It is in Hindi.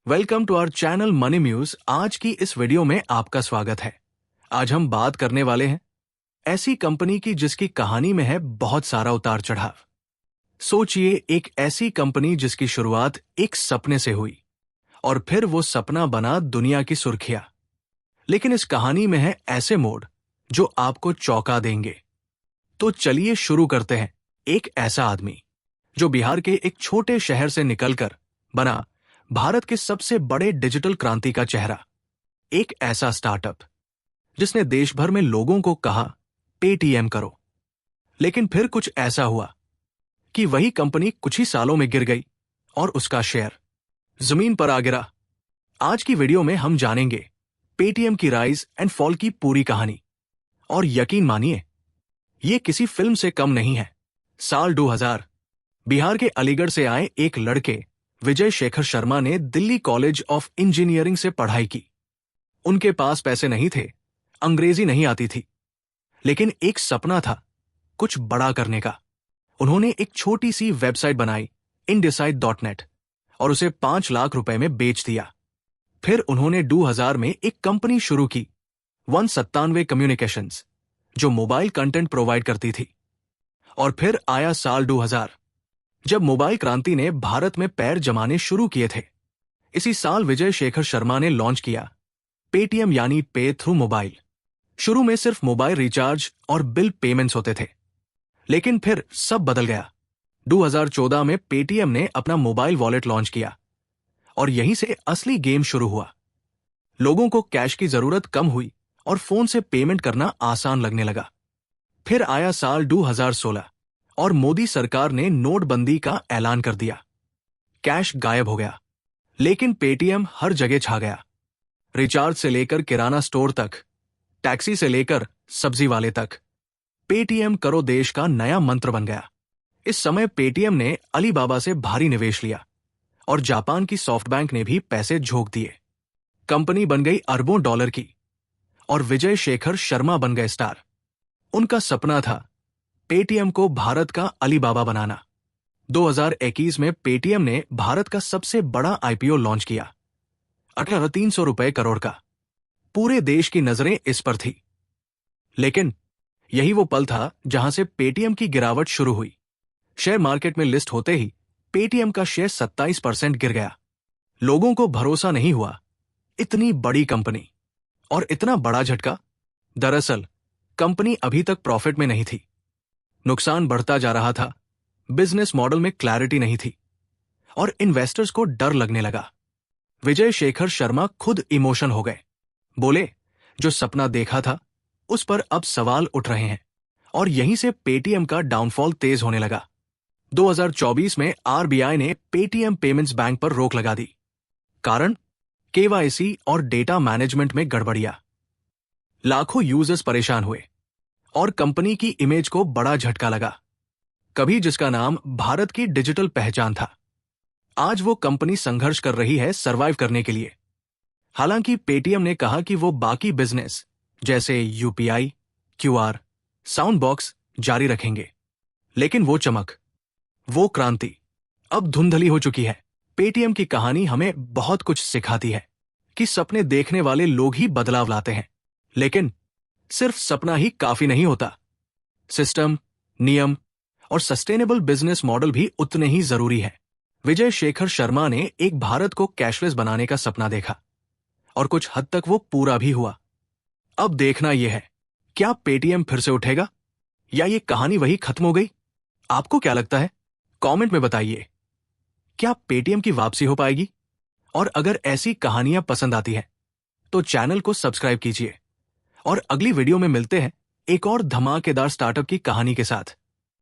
Welcome to our channel Money Muse. आज की इस वीडियो में आपका स्वागत है। आज हम बात करने वाले हैं ऐसी कंपनी की जिसकी कहानी में है बहुत सारा उतार चढ़ाव। सोचिए, एक ऐसी कंपनी जिसकी शुरुआत एक सपने से हुई और फिर वो सपना बना दुनिया की सुर्खियां। लेकिन इस कहानी में है ऐसे मोड़ जो आपको चौंका देंगे। तो चलिए शुरू करते हैं। एक ऐसा आदमी जो बिहार के एक छोटे शहर से निकलकर बना भारत के सबसे बड़े डिजिटल क्रांति का चेहरा। एक ऐसा स्टार्टअप जिसने देश भर में लोगों को कहा पेटीएम करो। लेकिन फिर कुछ ऐसा हुआ कि वही कंपनी कुछ ही सालों में गिर गई और उसका शेयर जमीन पर आ गिरा। आज की वीडियो में हम जानेंगे पेटीएम की राइज एंड फॉल की पूरी कहानी। और यकीन मानिए, यह किसी फिल्म से कम नहीं है। साल 2000 बिहार के अलीगढ़ से आए एक लड़के विजय शेखर शर्मा ने दिल्ली कॉलेज ऑफ इंजीनियरिंग से पढ़ाई की। उनके पास पैसे नहीं थे, अंग्रेजी नहीं आती थी, लेकिन एक सपना था कुछ बड़ा करने का। उन्होंने एक छोटी सी वेबसाइट बनाई indecide.net और उसे 5 लाख रुपए में बेच दिया। फिर उन्होंने 2000 में एक कंपनी शुरू की 197 कम्युनिकेशंस, जो मोबाइल कंटेंट प्रोवाइड करती थी। और फिर आया साल 2000 जब मोबाइल क्रांति ने भारत में पैर जमाने शुरू किए थे। इसी साल विजय शेखर शर्मा ने लॉन्च किया पेटीएम, यानी पे थ्रू मोबाइल। शुरू में सिर्फ मोबाइल रिचार्ज और बिल पेमेंट्स होते थे, लेकिन फिर सब बदल गया। 2014 में पेटीएम ने अपना मोबाइल वॉलेट लॉन्च किया और यहीं से असली गेम शुरू हुआ। लोगों को कैश की जरूरत कम हुई और फोन से पेमेंट करना आसान लगने लगा। फिर आया साल 2016 और मोदी सरकार ने नोटबंदी का ऐलान कर दिया। कैश गायब हो गया, लेकिन पेटीएम हर जगह छा गया। रिचार्ज से लेकर किराना स्टोर तक, टैक्सी से लेकर सब्जी वाले तक, पेटीएम करो देश का नया मंत्र बन गया। इस समय पेटीएम ने अलीबाबा से भारी निवेश लिया और जापान की सॉफ्टबैंक ने भी पैसे झोंक दिए। कंपनी बन गई अरबों डॉलर की और विजय शेखर शर्मा बन गए स्टार। उनका सपना था पेटीएम को भारत का अलीबाबा बनाना। 2021 में पेटीएम ने भारत का सबसे बड़ा आईपीओ लॉन्च किया, 18,300 रुपए करोड़ का। पूरे देश की नजरें इस पर थी। लेकिन यही वो पल था जहां से पेटीएम की गिरावट शुरू हुई। शेयर मार्केट में लिस्ट होते ही पेटीएम का शेयर 27% गिर गया। लोगों को भरोसा नहीं हुआ, इतनी बड़ी कंपनी और इतना बड़ा झटका। दरअसल कंपनी अभी तक प्रॉफिट में नहीं थी, नुकसान बढ़ता जा रहा था, बिजनेस मॉडल में क्लैरिटी नहीं थी और इन्वेस्टर्स को डर लगने लगा। विजय शेखर शर्मा खुद इमोशन हो गए। बोले, जो सपना देखा था उस पर अब सवाल उठ रहे हैं। और यहीं से पेटीएम का डाउनफॉल तेज होने लगा। 2024 में आरबीआई ने पेटीएम पेमेंट्स बैंक पर रोक लगा दी। कारण केवाईसी और डेटा मैनेजमेंट में गड़बड़ियां। लाखों यूजर्स परेशान हुए और कंपनी की इमेज को बड़ा झटका लगा। कभी जिसका नाम भारत की डिजिटल पहचान था, आज वो कंपनी संघर्ष कर रही है सरवाइव करने के लिए। हालांकि पेटीएम ने कहा कि वो बाकी बिजनेस जैसे यूपीआई, क्यूआर, साउंड बॉक्स जारी रखेंगे, लेकिन वो चमक, वो क्रांति अब धुंधली हो चुकी है। पेटीएम की कहानी हमें बहुत कुछ सिखाती है कि सपने देखने वाले लोग ही बदलाव लाते हैं, लेकिन सिर्फ सपना ही काफी नहीं होता। सिस्टम, नियम और सस्टेनेबल बिजनेस मॉडल भी उतने ही जरूरी है। विजय शेखर शर्मा ने एक भारत को कैशलेस बनाने का सपना देखा और कुछ हद तक वो पूरा भी हुआ। अब देखना यह है, क्या पेटीएम फिर से उठेगा या ये कहानी वही खत्म हो गई? आपको क्या लगता है? कमेंट में बताइए। क्या पेटीएम की वापसी हो पाएगी? और अगर ऐसी कहानियां पसंद आती हैं तो चैनल को सब्सक्राइब कीजिए और अगली वीडियो में मिलते हैं एक और धमाकेदार स्टार्टअप की कहानी के साथ।